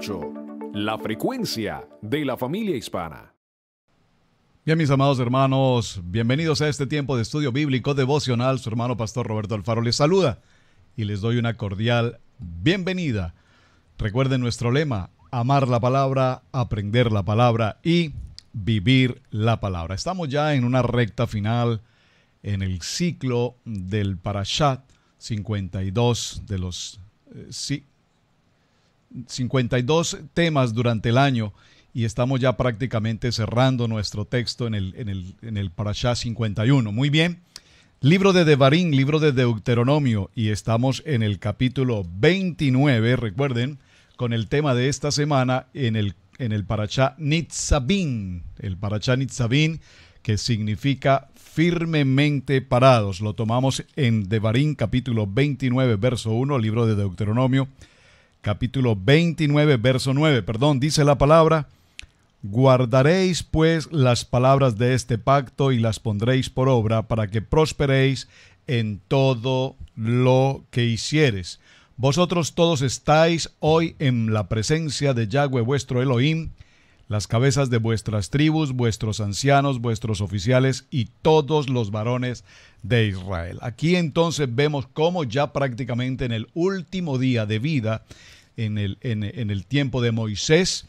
98, la frecuencia de la familia hispana. Bien, mis amados hermanos, bienvenidos a este tiempo de estudio bíblico devocional. Su hermano pastor Roberto Alfaro les saluda y les doy una cordial bienvenida. Recuerden nuestro lema: amar la palabra, aprender la palabra y vivir la palabra. Estamos ya en una recta final en el ciclo del Parashat 52 de los 52 temas durante el año, y estamos ya prácticamente cerrando nuestro texto en el Parashat 51. Muy bien, libro de Devarim, libro de Deuteronomio, y estamos en el capítulo 29, recuerden, con el tema de esta semana en el Parashat Nitzavim, el Parashat Nitzavim, que significa firmemente parados. Lo tomamos en Devarim, capítulo 29, verso 1, libro de Deuteronomio, capítulo 29, verso 9, dice la palabra: guardaréis pues las palabras de este pacto y las pondréis por obra para que prosperéis en todo lo que hicieres. Vosotros todos estáis hoy en la presencia de Yahweh vuestro Elohim, las cabezas de vuestras tribus, vuestros ancianos, vuestros oficiales y todos los varones de Israel. Aquí entonces vemos cómo ya prácticamente en el último día de vida, en el tiempo de Moisés,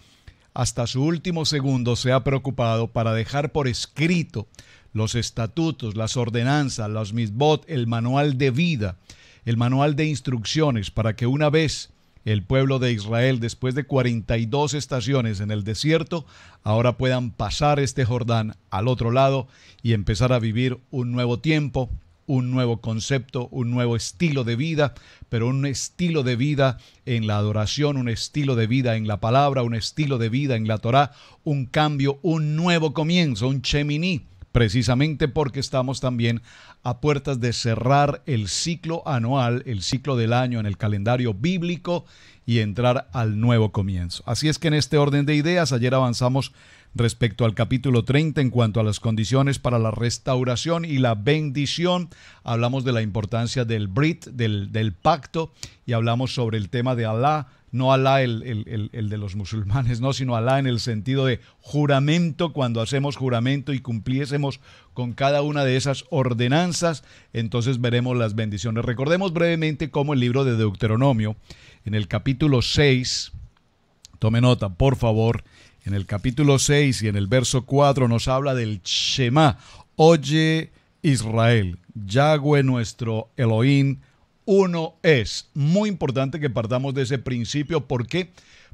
hasta su último segundo se ha preocupado para dejar por escrito los estatutos, las ordenanzas, los mitzvot, el manual de vida, el manual de instrucciones, para que una vez el pueblo de Israel, después de 42 estaciones en el desierto, ahora puedan pasar este Jordán al otro lado y empezar a vivir un nuevo tiempo, un nuevo concepto, un nuevo estilo de vida, pero un estilo de vida en la adoración, un estilo de vida en la palabra, un estilo de vida en la Torá, un cambio, un nuevo comienzo, un Shemini, precisamente porque estamos también a puertas de cerrar el ciclo anual, el ciclo del año en el calendario bíblico y entrar al nuevo comienzo. Así es que en este orden de ideas, ayer avanzamos respecto al capítulo 30 en cuanto a las condiciones para la restauración y la bendición. Hablamos de la importancia del Brit, del pacto, y hablamos sobre el tema de Alá. No Alá el de los musulmanes, no, sino Alá en el sentido de juramento. Cuando hacemos juramento y cumpliésemos con cada una de esas ordenanzas, entonces veremos las bendiciones. Recordemos brevemente cómo el libro de Deuteronomio, en el capítulo 6, tome nota, por favor, en el capítulo 6 y en el verso 4 nos habla del Shema. Oye Israel, Yahweh nuestro Elohim, uno es. Muy importante que partamos de ese principio. ¿Por qué?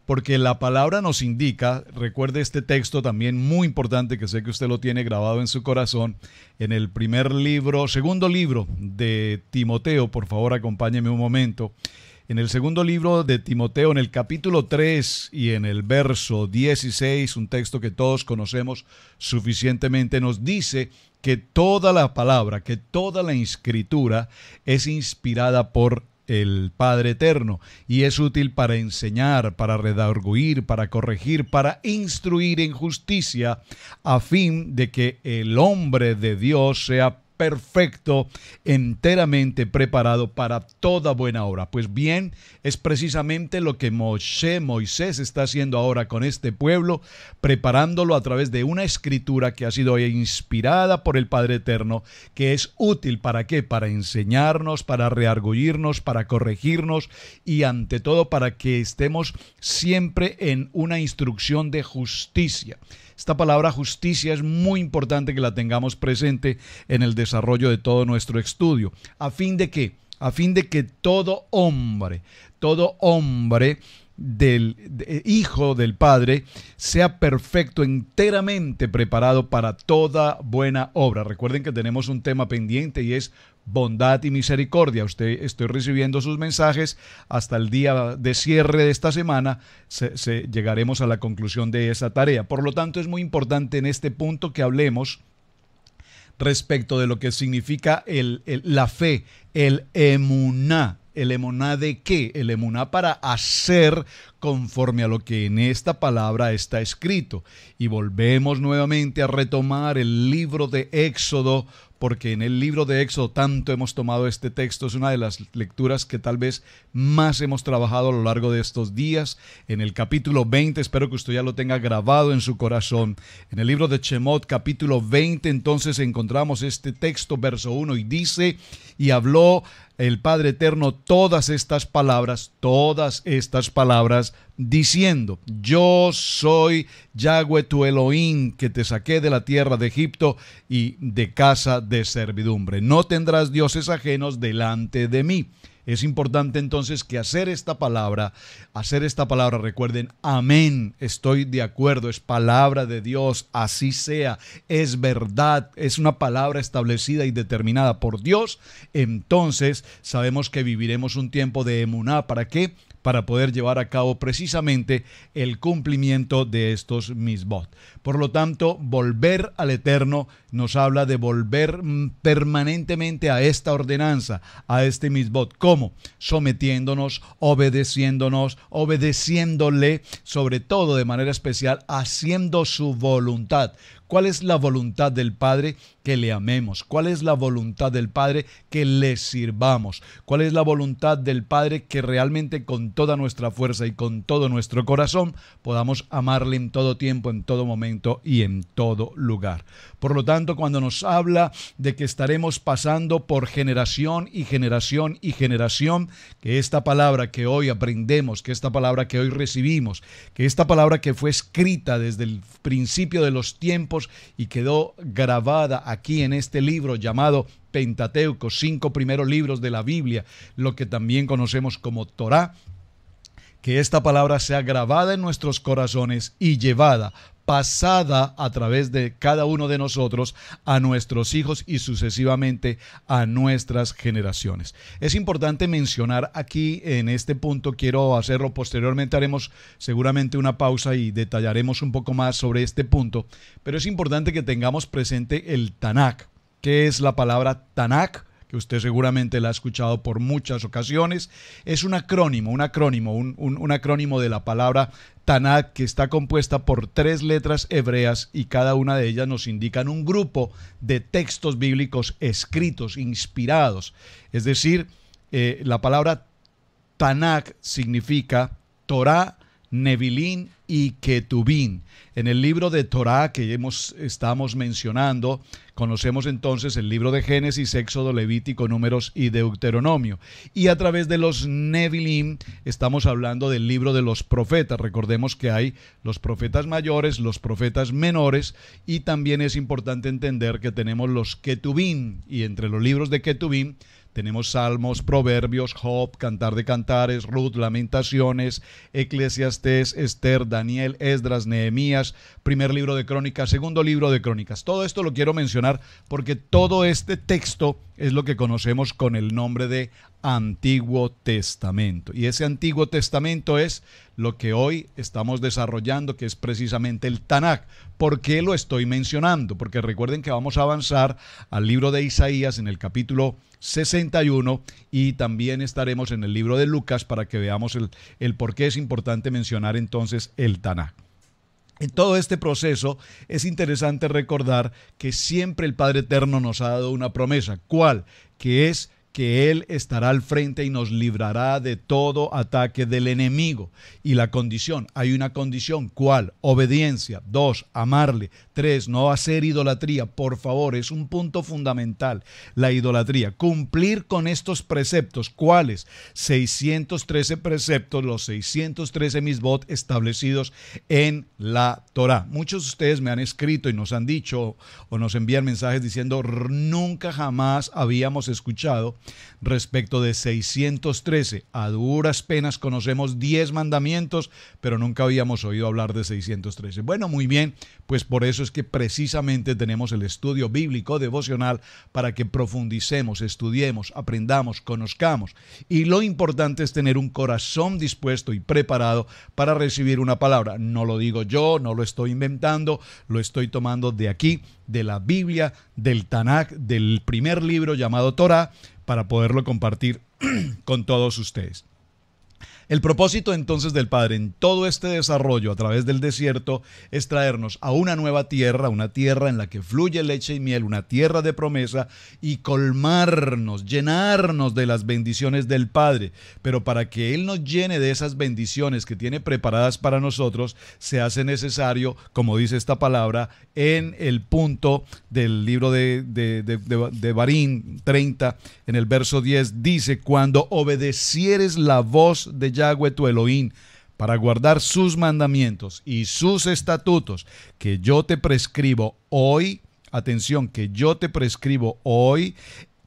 Porque la palabra nos indica, recuerde este texto también muy importante, que sé que usted lo tiene grabado en su corazón, en el segundo libro de Timoteo. Por favor, acompáñeme un momento. En el segundo libro de Timoteo, en el capítulo 3 y en el verso 16, un texto que todos conocemos suficientemente, nos dice que toda la palabra, que toda la escritura es inspirada por el Padre Eterno y es útil para enseñar, para redarguir, para corregir, para instruir en justicia, a fin de que el hombre de Dios sea perfecto, enteramente preparado para toda buena obra. Pues bien, es precisamente lo que Moisés está haciendo ahora con este pueblo, preparándolo a través de una escritura que ha sido inspirada por el Padre Eterno, que es útil ¿para qué? Para enseñarnos, para reargullirnos, para corregirnos y ante todo para que estemos siempre en una instrucción de justicia. Esta palabra justicia es muy importante que la tengamos presente en el desarrollo de todo nuestro estudio. ¿A fin de qué? A fin de que todo hombre hijo del Padre sea perfecto, enteramente preparado para toda buena obra. Recuerden que tenemos un tema pendiente y es bondad y misericordia. Estoy recibiendo sus mensajes. Hasta el día de cierre de esta semana llegaremos a la conclusión de esa tarea. Por lo tanto, es muy importante en este punto que hablemos respecto de lo que significa la fe, el emuná. ¿El emuná de qué? El emuná para hacer conforme a lo que en esta palabra está escrito. Y volvemos nuevamente a retomar el libro de Éxodo porque en el libro de Éxodo tanto hemos tomado este texto. Es una de las lecturas que tal vez más hemos trabajado a lo largo de estos días. En el capítulo 20, espero que usted ya lo tenga grabado en su corazón. En el libro de Shemot, capítulo 20, entonces encontramos este texto, verso 1, y dice: y habló el Padre Eterno todas estas palabras, diciendo: yo soy Yahweh tu Elohim, que te saqué de la tierra de Egipto y de casa de servidumbre. No tendrás dioses ajenos delante de mí. Es importante entonces que hacer esta palabra, recuerden, amén, estoy de acuerdo, es palabra de Dios, así sea, es verdad, es una palabra establecida y determinada por Dios. Entonces sabemos que viviremos un tiempo de emuná. ¿Para qué? Para poder llevar a cabo precisamente el cumplimiento de estos misbot. Por lo tanto, volver al Eterno nos habla de volver permanentemente a esta ordenanza, a este misbot. ¿Cómo? Sometiéndonos, obedeciéndole, sobre todo de manera especial, haciendo su voluntad. ¿Cuál es la voluntad del Padre? Que le amemos. ¿Cuál es la voluntad del Padre? Que le sirvamos. ¿Cuál es la voluntad del Padre? Que realmente con toda nuestra fuerza y con todo nuestro corazón podamos amarle en todo tiempo, en todo momento y en todo lugar. Por lo tanto, cuando nos habla de que estaremos pasando por generación y generación y generación, que esta palabra que hoy aprendemos, que esta palabra que hoy recibimos, que esta palabra que fue escrita desde el principio de los tiempos y quedó grabada aquí en este libro llamado Pentateuco, 5 primeros libros de la Biblia, lo que también conocemos como Torá, que esta palabra sea grabada en nuestros corazones y llevada, pasada a través de cada uno de nosotros a nuestros hijos y sucesivamente a nuestras generaciones. Es importante mencionar aquí en este punto, quiero hacerlo posteriormente, haremos seguramente una pausa y detallaremos un poco más sobre este punto, pero es importante que tengamos presente el Tanakh. ¿Qué es la palabra Tanakh? Que usted seguramente la ha escuchado por muchas ocasiones. Es un acrónimo de la palabra Tanakh, que está compuesta por 3 letras hebreas y cada una de ellas nos indican un grupo de textos bíblicos escritos, inspirados. Es decir, la palabra Tanakh significa Torá, Nevilín y Ketubín. En el libro de Torá que estamos mencionando, conocemos entonces el libro de Génesis, Éxodo, Levítico, Números y Deuteronomio. Y a través de los Nevilim estamos hablando del libro de los profetas. Recordemos que hay los profetas mayores, los profetas menores, y también es importante entender que tenemos los Ketubín, y entre los libros de Ketubín tenemos Salmos, Proverbios, Job, Cantar de Cantares, Ruth, Lamentaciones, Eclesiastés, Esther, Daniel, Esdras, Nehemías, primer libro de Crónicas, segundo libro de Crónicas. Todo esto lo quiero mencionar porque todo este texto es lo que conocemos con el nombre de Antiguo Testamento. Y ese Antiguo Testamento es lo que hoy estamos desarrollando, que es precisamente el Tanakh. ¿Por qué lo estoy mencionando? Porque recuerden que vamos a avanzar al libro de Isaías en el capítulo 61 y también estaremos en el libro de Lucas para que veamos el por qué es importante mencionar entonces el Tanakh. En todo este proceso es interesante recordar que siempre el Padre Eterno nos ha dado una promesa. ¿Cuál? Que es que Él estará al frente y nos librará de todo ataque del enemigo. Y la condición, hay una condición, ¿cuál? Obediencia. 2, amarle. 3, no hacer idolatría. Por favor, es un punto fundamental, la idolatría. Cumplir con estos preceptos, ¿cuáles? 613 preceptos, los 613 misbot establecidos en la Torá. Muchos de ustedes me han escrito y nos han dicho o nos envían mensajes diciendo: nunca jamás habíamos escuchado respecto de 613. A duras penas conocemos 10 mandamientos, pero nunca habíamos oído hablar de 613. Bueno, muy bien, pues por eso es que precisamente tenemos el estudio bíblico devocional para que profundicemos, estudiemos, aprendamos, conozcamos. Y lo importante es tener un corazón dispuesto y preparado para recibir una palabra. No lo digo yo, no lo estoy inventando, lo estoy tomando de aquí, de la Biblia, del Tanakh, del primer libro llamado Torá, para poderlo compartir con todos ustedes. El propósito entonces del Padre en todo este desarrollo a través del desierto es traernos a una nueva tierra, una tierra en la que fluye leche y miel, una tierra de promesa, y colmarnos, llenarnos de las bendiciones del Padre. Pero para que Él nos llene de esas bendiciones que tiene preparadas para nosotros, se hace necesario, como dice esta palabra, en el punto del libro de Devarim 30, en el verso 10, dice: cuando obedecieres la voz de Yahweh tu Elohim, para guardar sus mandamientos y sus estatutos que yo te prescribo hoy, atención, que yo te prescribo hoy,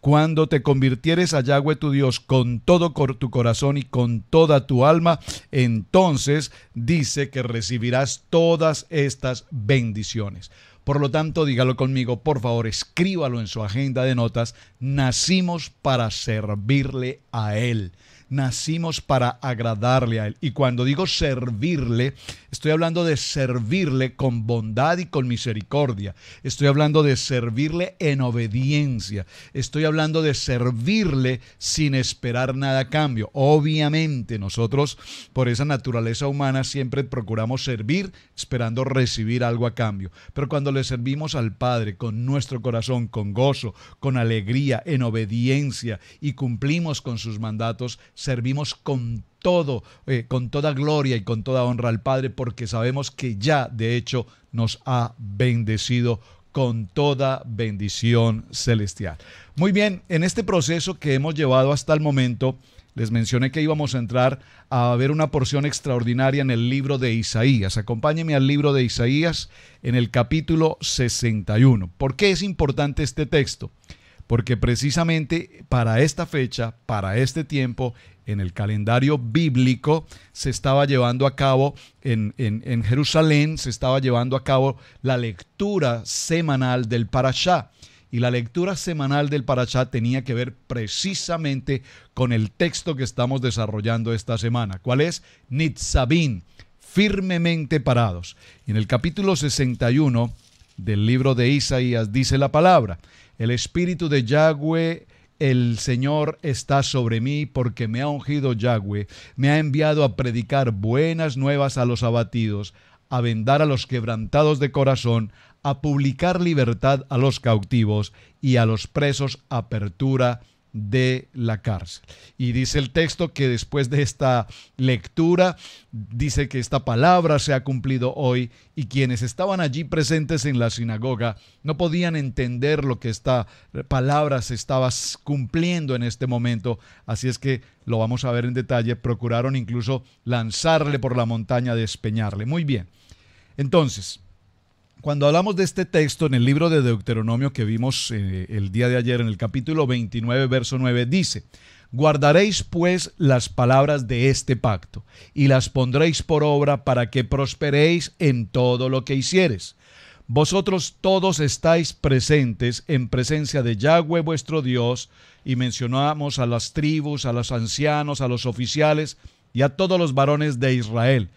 cuando te convirtieres a Yahweh tu Dios con todo tu corazón y con toda tu alma, entonces dice que recibirás todas estas bendiciones. Por lo tanto, dígalo conmigo, por favor, escríbalo en su agenda de notas: nacimos para servirle a Él. Nacimos para agradarle a Él. Y cuando digo servirle, estoy hablando de servirle con bondad y con misericordia. Estoy hablando de servirle en obediencia. Estoy hablando de servirle sin esperar nada a cambio. Obviamente, nosotros, por esa naturaleza humana, siempre procuramos servir esperando recibir algo a cambio. Pero cuando le servimos al Padre con nuestro corazón, con gozo, con alegría, en obediencia, y cumplimos con sus mandatos, servimos con todo, con toda gloria y con toda honra al Padre, porque sabemos que ya de hecho nos ha bendecido con toda bendición celestial. Muy bien, en este proceso que hemos llevado hasta el momento, les mencioné que íbamos a entrar a ver una porción extraordinaria en el libro de Isaías. Acompáñenme al libro de Isaías en el capítulo 61. ¿Por qué es importante este texto? Porque precisamente para esta fecha, para este tiempo, en el calendario bíblico se estaba llevando a cabo en Jerusalén, se estaba llevando a cabo la lectura semanal del Parashá. Y la lectura semanal del Parashá tenía que ver precisamente con el texto que estamos desarrollando esta semana. ¿Cuál es? Nitzabim, firmemente parados. Y en el capítulo 61 del libro de Isaías dice la palabra: el Espíritu de Yahweh, el Señor, está sobre mí, porque me ha ungido Yahweh, me ha enviado a predicar buenas nuevas a los abatidos, a vendar a los quebrantados de corazón, a publicar libertad a los cautivos y a los presos apertura de la cárcel. Y dice el texto que después de esta lectura, dice que esta palabra se ha cumplido hoy, y quienes estaban allí presentes en la sinagoga no podían entender lo que esta palabra se estaba cumpliendo en este momento. Así es que lo vamos a ver en detalle. Procuraron incluso lanzarle por la montaña, despeñarle. Muy bien. Entonces, cuando hablamos de este texto en el libro de Deuteronomio que vimos el día de ayer, en el capítulo 29, verso 9, dice: guardaréis pues las palabras de este pacto, y las pondréis por obra, para que prosperéis en todo lo que hicieres. Vosotros todos estáis presentes en presencia de Yahweh vuestro Dios, y mencionamos a las tribus, a los ancianos, a los oficiales y a todos los varones de Israel.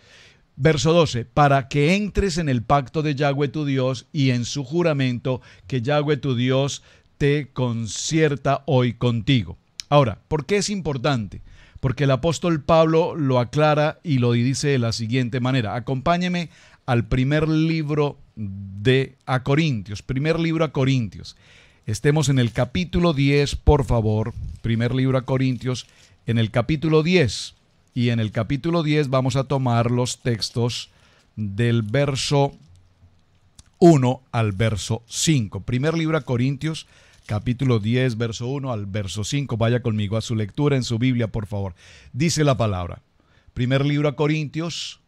Verso 12, para que entres en el pacto de Yahweh tu Dios y en su juramento que Yahweh tu Dios te concierta hoy contigo. Ahora, ¿por qué es importante? Porque el apóstol Pablo lo aclara y lo dice de la siguiente manera. Acompáñeme al primer libro a Corintios, primer libro a Corintios. Estemos en el capítulo 10, por favor. Primer libro a Corintios, en el capítulo 10. Y en el capítulo 10 vamos a tomar los textos del verso 1 al verso 5. Primer libro a Corintios, capítulo 10, verso 1 al verso 5. Vaya conmigo a su lectura en su Biblia, por favor. Dice la palabra. Primer libro a Corintios,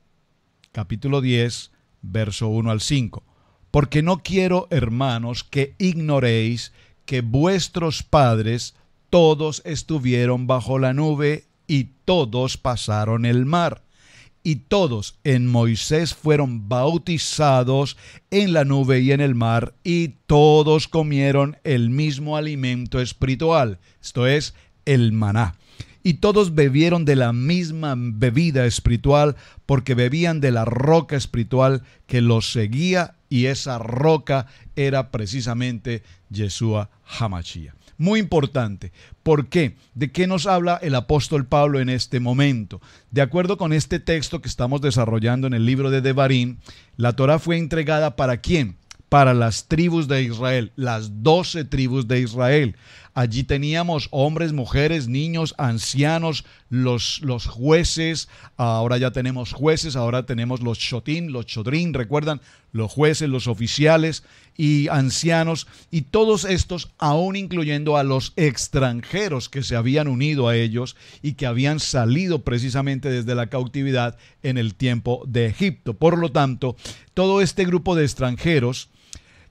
capítulo 10, verso 1 al 5. Porque no quiero, hermanos, que ignoréis que vuestros padres todos estuvieron bajo la nube y todos pasaron el mar, y todos en Moisés fueron bautizados en la nube y en el mar, y todos comieron el mismo alimento espiritual, esto es, el maná. Y todos bebieron de la misma bebida espiritual, porque bebían de la roca espiritual que los seguía, y esa roca era precisamente Yeshua HaMashiach. Muy importante. ¿Por qué? ¿De qué nos habla el apóstol Pablo en este momento? De acuerdo con este texto que estamos desarrollando en el libro de Devarim, la Torá fue entregada ¿para quién? Para las tribus de Israel, las 12 tribus de Israel. Allí teníamos hombres, mujeres, niños, ancianos, los jueces. Ahora ya tenemos jueces, ahora tenemos los shotín, los chodrín, recuerdan, los jueces, los oficiales y ancianos, y todos estos, aún incluyendo a los extranjeros que se habían unido a ellos y que habían salido precisamente desde la cautividad en el tiempo de Egipto. Por lo tanto, todo este grupo de extranjeros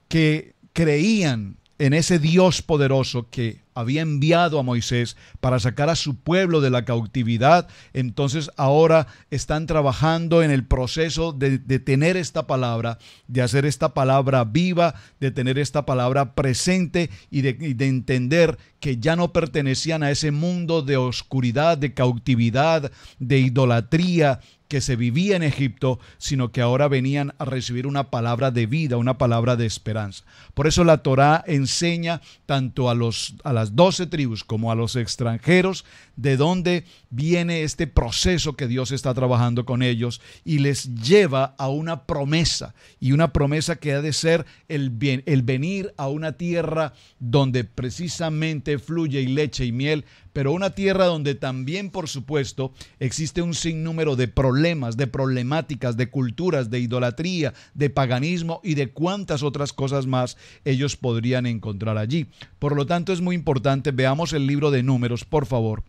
que creían en ese Dios poderoso que había enviado a Moisés para sacar a su pueblo de la cautividad, entonces ahora están trabajando en el proceso de tener esta palabra, de hacer esta palabra viva, de tener esta palabra presente y de entender que ya no pertenecían a ese mundo de oscuridad, de cautividad, de idolatría que se vivía en Egipto, sino que ahora venían a recibir una palabra de vida, una palabra de esperanza. Por eso la Torá enseña tanto a las 12 tribus como a los extranjeros de dónde viene este proceso que Dios está trabajando con ellos y les lleva a una promesa, y una promesa que ha de ser el venir a una tierra donde precisamente fluye leche y miel, pero una tierra donde también, por supuesto, existe un sinnúmero de problemas, de problemáticas, de culturas, de idolatría, de paganismo y de cuantas otras cosas más ellos podrían encontrar allí. Por lo tanto, es muy importante, veamos el libro de Números, por favor.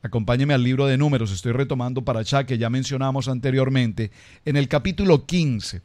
Acompáñeme al libro de Números, estoy retomando Parashá que ya mencionamos anteriormente, en el capítulo 15,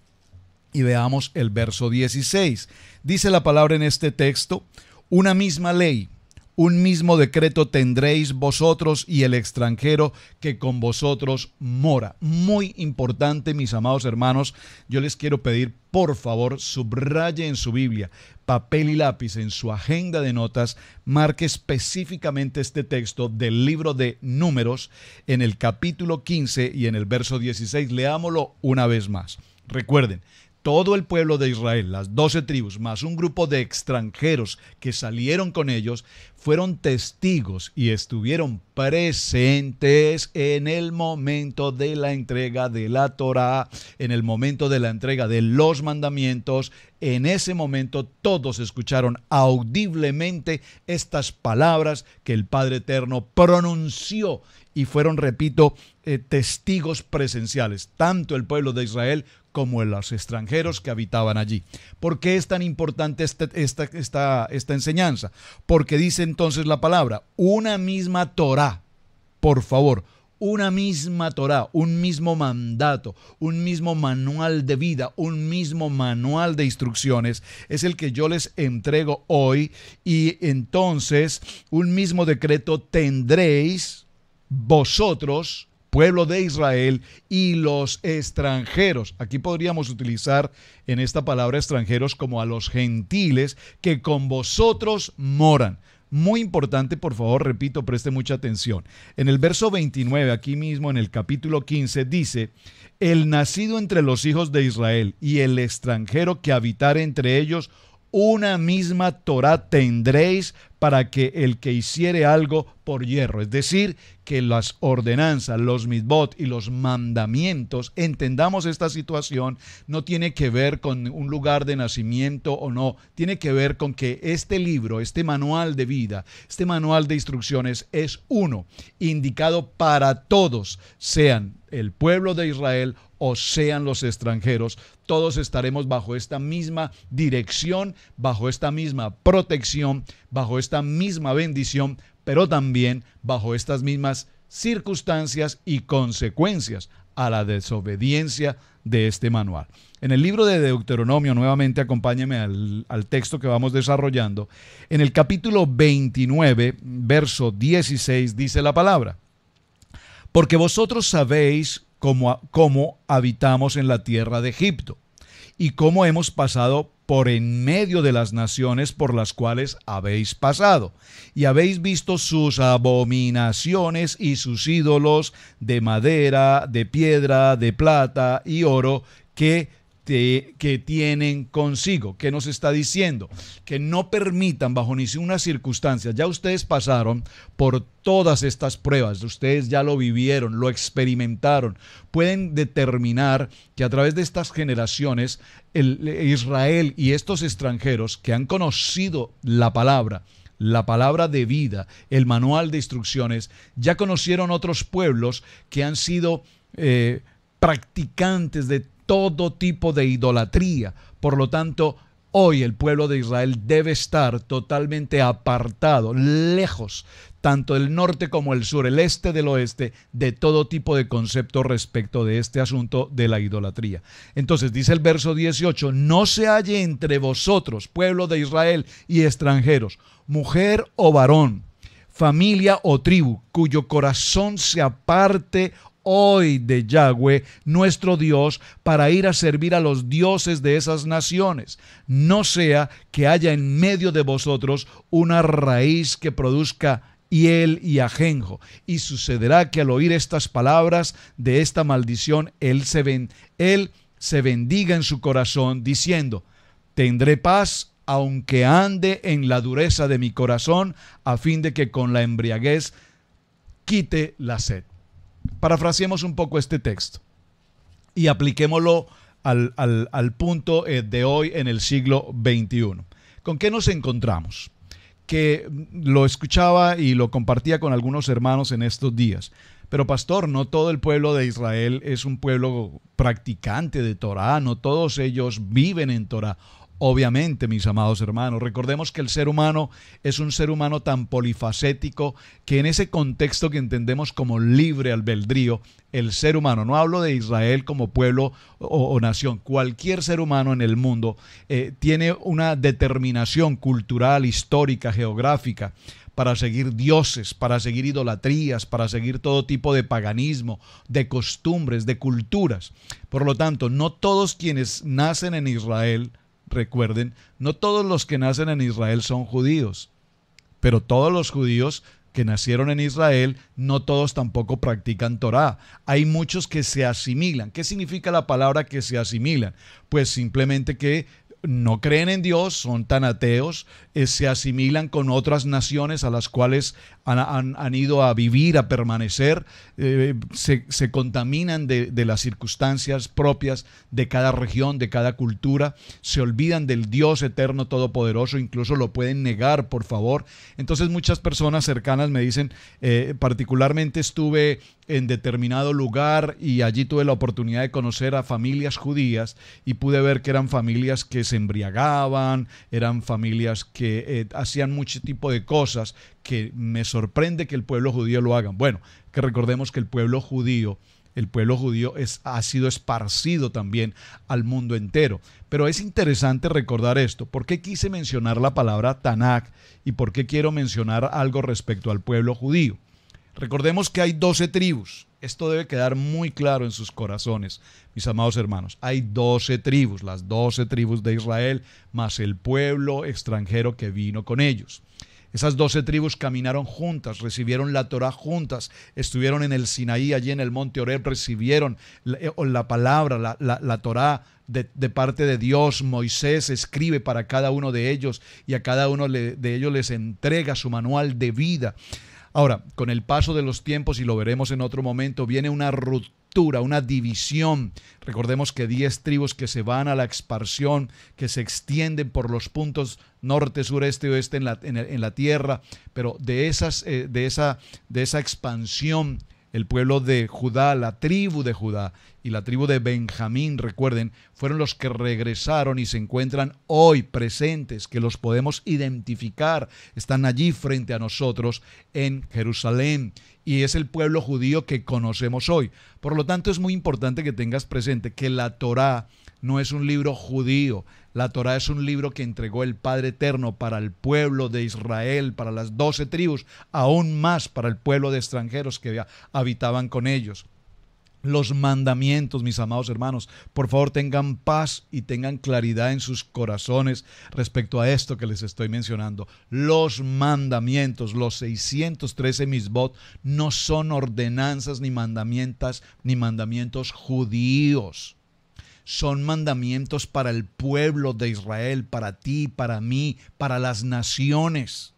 y veamos el verso 16. Dice la palabra en este texto: una misma ley, un mismo decreto tendréis vosotros y el extranjero que con vosotros mora. Muy importante, mis amados hermanos, yo les quiero pedir, por favor, subraye en su Biblia, papel y lápiz, en su agenda de notas, marque específicamente este texto del libro de Números en el capítulo 15 y en el verso 16. Leámoslo una vez más. Recuerden, todo el pueblo de Israel, las 12 tribus, más un grupo de extranjeros que salieron con ellos, fueron testigos y estuvieron presentes en el momento de la entrega de la Torá, en el momento de la entrega de los mandamientos. En ese momento todos escucharon audiblemente estas palabras que el Padre Eterno pronunció y fueron, repito, testigos presenciales, tanto el pueblo de Israel como los extranjeros que habitaban allí. ¿Por qué es tan importante esta enseñanza? Porque dice entonces la palabra, una misma Torá, por favor, una misma Torá, un mismo mandato, un mismo manual de vida, un mismo manual de instrucciones, es el que yo les entrego hoy, y entonces un mismo decreto tendréis vosotros, pueblo de Israel, y los extranjeros. Aquí podríamos utilizar en esta palabra extranjeros como a los gentiles que con vosotros moran. Muy importante, por favor, repito, preste mucha atención. En el verso 29, aquí mismo en el capítulo 15, dice: el nacido entre los hijos de Israel y el extranjero que habitare entre ellos, una misma Torá tendréis para que el que hiciere algo por yerro. Es decir, que las ordenanzas, los mitzvot y los mandamientos, entendamos esta situación, no tiene que ver con un lugar de nacimiento o no, tiene que ver con que este libro, este manual de vida, este manual de instrucciones es uno, indicado para todos, sean el pueblo de Israel o sean los extranjeros. Todos estaremos bajo esta misma dirección, bajo esta misma protección, bajo esta misma bendición, pero también bajo estas mismas circunstancias y consecuencias a la desobediencia de este manual. En el libro de Deuteronomio, nuevamente acompáñeme al texto que vamos desarrollando, en el capítulo 29, verso 16, dice la palabra: porque vosotros sabéis cómo habitamos en la tierra de Egipto, y cómo hemos pasado por en medio de las naciones por las cuales habéis pasado, y habéis visto sus abominaciones y sus ídolos de madera, de piedra, de plata y oro, que que tienen consigo. ¿Qué nos está diciendo? Que no permitan bajo ninguna circunstancia. Ya ustedes pasaron por todas estas pruebas, ustedes ya lo vivieron, lo experimentaron. Pueden determinar que a través de estas generaciones, Israel y estos extranjeros que han conocido la palabra de vida, el manual de instrucciones, ya conocieron otros pueblos que han sido practicantes de todo tipo de idolatría. Por lo tanto, hoy el pueblo de Israel debe estar totalmente apartado, lejos, tanto el norte como el sur, el este del oeste, de todo tipo de concepto respecto de este asunto de la idolatría. Entonces dice el verso 18, no se halle entre vosotros, pueblo de Israel y extranjeros, mujer o varón, familia o tribu, cuyo corazón se aparte hoy de Yahweh, nuestro Dios, para ir a servir a los dioses de esas naciones. No sea que haya en medio de vosotros una raíz que produzca hiel y ajenjo. Y sucederá que al oír estas palabras de esta maldición, él se bendiga en su corazón, diciendo, tendré paz, aunque ande en la dureza de mi corazón, a fin de que con la embriaguez quite la sed. Parafraseemos un poco este texto y apliquémoslo al punto de hoy en el siglo XXI. ¿Con qué nos encontramos? Que lo escuchaba y lo compartía con algunos hermanos en estos días. Pero pastor, no todo el pueblo de Israel es un pueblo practicante de Torah, no todos ellos viven en Torah. Obviamente, mis amados hermanos, recordemos que el ser humano es un ser humano tan polifacético que en ese contexto que entendemos como libre albedrío, el ser humano, no hablo de Israel como pueblo o nación, cualquier ser humano en el mundo tiene una determinación cultural, histórica, geográfica, para seguir dioses, para seguir idolatrías, para seguir todo tipo de paganismo, de costumbres, de culturas. Por lo tanto, no todos quienes nacen en Israel, recuerden, no todos los que nacen en Israel son judíos, pero todos los judíos que nacieron en Israel, no todos tampoco practican Torah. Hay muchos que se asimilan. ¿Qué significa la palabra que se asimilan? Pues simplemente que no creen en Dios, son tan ateos, se asimilan con otras naciones a las cuales han ido a vivir, a permanecer, se contaminan de las circunstancias propias de cada región, de cada cultura, se olvidan del Dios eterno todopoderoso, incluso lo pueden negar, por favor. Entonces muchas personas cercanas me dicen, particularmente estuve en determinado lugar y allí tuve la oportunidad de conocer a familias judías y pude ver que eran familias que se embriagaban, eran familias que hacían mucho tipo de cosas que me sorprende que el pueblo judío lo hagan. Bueno, que recordemos que el pueblo judío ha sido esparcido también al mundo entero. Pero es interesante recordar esto. ¿Por qué quise mencionar la palabra Tanakh y por qué quiero mencionar algo respecto al pueblo judío? Recordemos que hay 12 tribus. Esto debe quedar muy claro en sus corazones, mis amados hermanos. Hay 12 tribus, las 12 tribus de Israel, más el pueblo extranjero que vino con ellos. Esas 12 tribus caminaron juntas, recibieron la Torah juntas, estuvieron en el Sinaí, allí en el monte Horeb, recibieron la palabra, la Torah de parte de Dios. Moisés escribe para cada uno de ellos y a cada uno de ellos les entrega su manual de vida. Ahora, con el paso de los tiempos, y lo veremos en otro momento, viene una ruptura, una división. Recordemos que 10 tribus que se van a la expansión, que se extienden por los puntos norte, sureste y oeste en la tierra, pero de esa expansión, el pueblo de Judá, la tribu de Judá y la tribu de Benjamín, recuerden, fueron los que regresaron y se encuentran hoy presentes, que los podemos identificar, están allí frente a nosotros en Jerusalén, y es el pueblo judío que conocemos hoy. Por lo tanto, es muy importante que tengas presente que la Torá no es un libro judío. La Torá es un libro que entregó el Padre Eterno para el pueblo de Israel, para las 12 tribus, aún más para el pueblo de extranjeros que habitaban con ellos. Los mandamientos, mis amados hermanos, por favor tengan paz y tengan claridad en sus corazones respecto a esto que les estoy mencionando. Los mandamientos, los 613 misbot, no son ordenanzas ni mandamientos judíos. son mandamientos para el pueblo de Israel, para ti, para mí, para las naciones.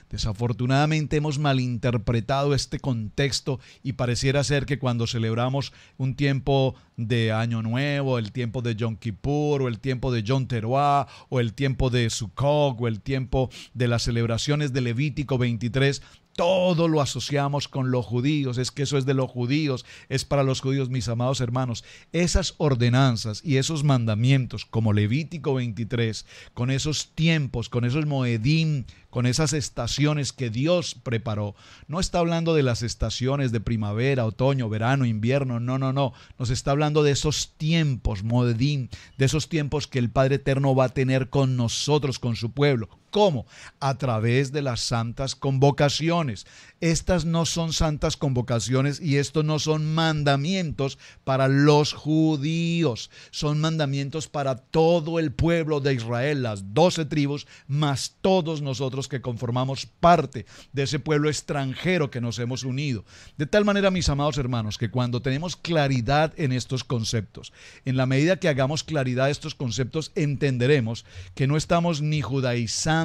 Desafortunadamente hemos malinterpretado este contexto y pareciera ser que cuando celebramos un tiempo de Año Nuevo, el tiempo de Yom Kippur, o el tiempo de Yom Teruah, o el tiempo de Sukkot, o el tiempo de las celebraciones de Levítico 23, todo lo asociamos con los judíos. Es que eso es de los judíos, es para los judíos. Mis amados hermanos, esas ordenanzas y esos mandamientos como Levítico 23, con esos tiempos, con esos moedim, con esas estaciones que Dios preparó, no está hablando de las estaciones de primavera, otoño, verano, invierno, no, nos está hablando de esos tiempos, moedim, de esos tiempos que el Padre Eterno va a tener con nosotros, con su pueblo. ¿Cómo? A través de las santas convocaciones. Estas no son santas convocaciones y estos no son mandamientos para los judíos. Son mandamientos para todo el pueblo de Israel, las 12 tribus, más todos nosotros que conformamos parte de ese pueblo extranjero que nos hemos unido. De tal manera, mis amados hermanos, que cuando tenemos claridad en estos conceptos, en la medida que hagamos claridad de estos conceptos, entenderemos que no estamos ni judaizándonos,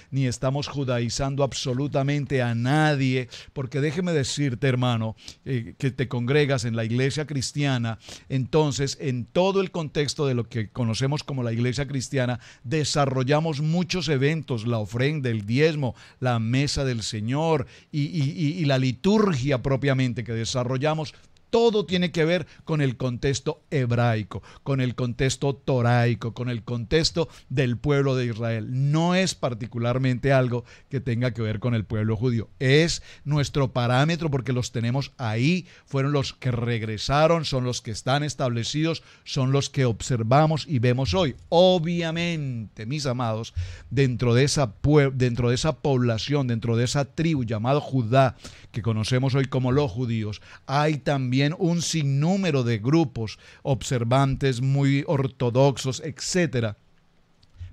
ni estamos judaizando absolutamente a nadie, porque déjeme decirte, hermano, que te congregas en la iglesia cristiana. Entonces, en todo el contexto de lo que conocemos como la iglesia cristiana, desarrollamos muchos eventos, la ofrenda, el diezmo, la mesa del Señor y la liturgia propiamente que desarrollamos. Todo tiene que ver con el contexto hebraico, con el contexto toraico, con el contexto del pueblo de Israel. No es particularmente algo que tenga que ver con el pueblo judío. Es nuestro parámetro porque los tenemos ahí, fueron los que regresaron, son los que están establecidos, son los que observamos y vemos hoy. Obviamente, mis amados, dentro de esa población, dentro de esa tribu llamada Judá, que conocemos hoy como los judíos, hay también un sinnúmero de grupos observantes muy ortodoxos, etcétera.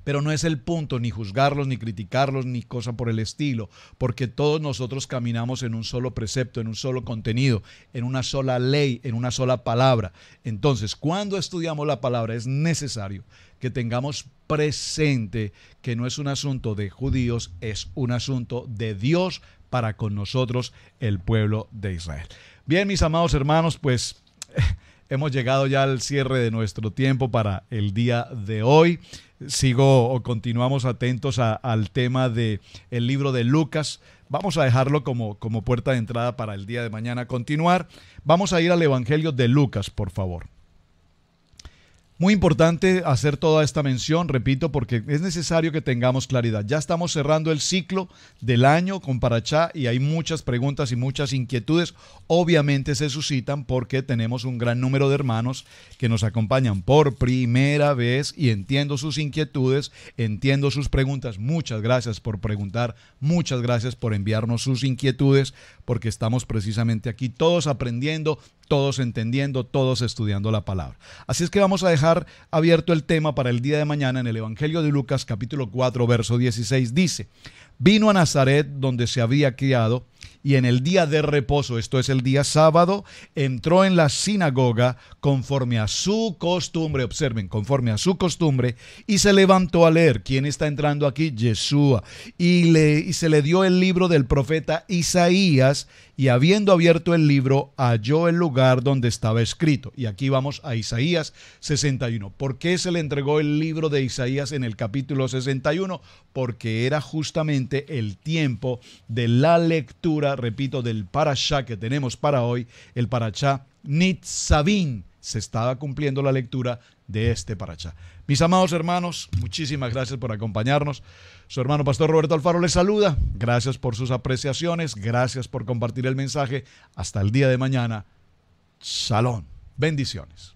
Pero no es el punto ni juzgarlos, ni criticarlos, ni cosa por el estilo, porque todos nosotros caminamos en un solo precepto, en un solo contenido, en una sola ley, en una sola palabra. Entonces, cuando estudiamos la palabra es necesario que tengamos presente que no es un asunto de judíos, es un asunto de Dios para con nosotros, el pueblo de Israel. Bien, mis amados hermanos, pues hemos llegado ya al cierre de nuestro tiempo para el día de hoy. Continuamos atentos al tema del libro de Lucas. Vamos a dejarlo como puerta de entrada para el día de mañana. Continuar. Vamos a ir al Evangelio de Lucas, por favor. Muy importante hacer toda esta mención, repito, porque es necesario que tengamos claridad. Ya estamos cerrando el ciclo del año con Parashá y hay muchas preguntas y muchas inquietudes. Obviamente se suscitan porque tenemos un gran número de hermanos que nos acompañan por primera vez y entiendo sus inquietudes, entiendo sus preguntas. Muchas gracias por preguntar, muchas gracias por enviarnos sus inquietudes, porque estamos precisamente aquí todos aprendiendo, todos entendiendo, todos estudiando la palabra. Así es que vamos a dejar abierto el tema para el día de mañana. En el Evangelio de Lucas, capítulo 4, verso 16, dice: vino a Nazaret, donde se había criado, y en el día de reposo, esto es el día sábado, entró en la sinagoga conforme a su costumbre, observen, conforme a su costumbre, y se levantó a leer. ¿Quién está entrando aquí? Yeshua. Y se le dio el libro del profeta Isaías, y habiendo abierto el libro, halló el lugar donde estaba escrito. Y aquí vamos a Isaías 61. ¿Por qué se le entregó el libro de Isaías en el capítulo 61? Porque era justamente el tiempo de la lectura, repito, del Parashá que tenemos para hoy, el Parashá Nitzavim. Se estaba cumpliendo la lectura de este Parashá. Mis amados hermanos, muchísimas gracias por acompañarnos. Su hermano Pastor Roberto Alfaro les saluda. Gracias por sus apreciaciones, gracias por compartir el mensaje. Hasta el día de mañana. Shalom. Bendiciones.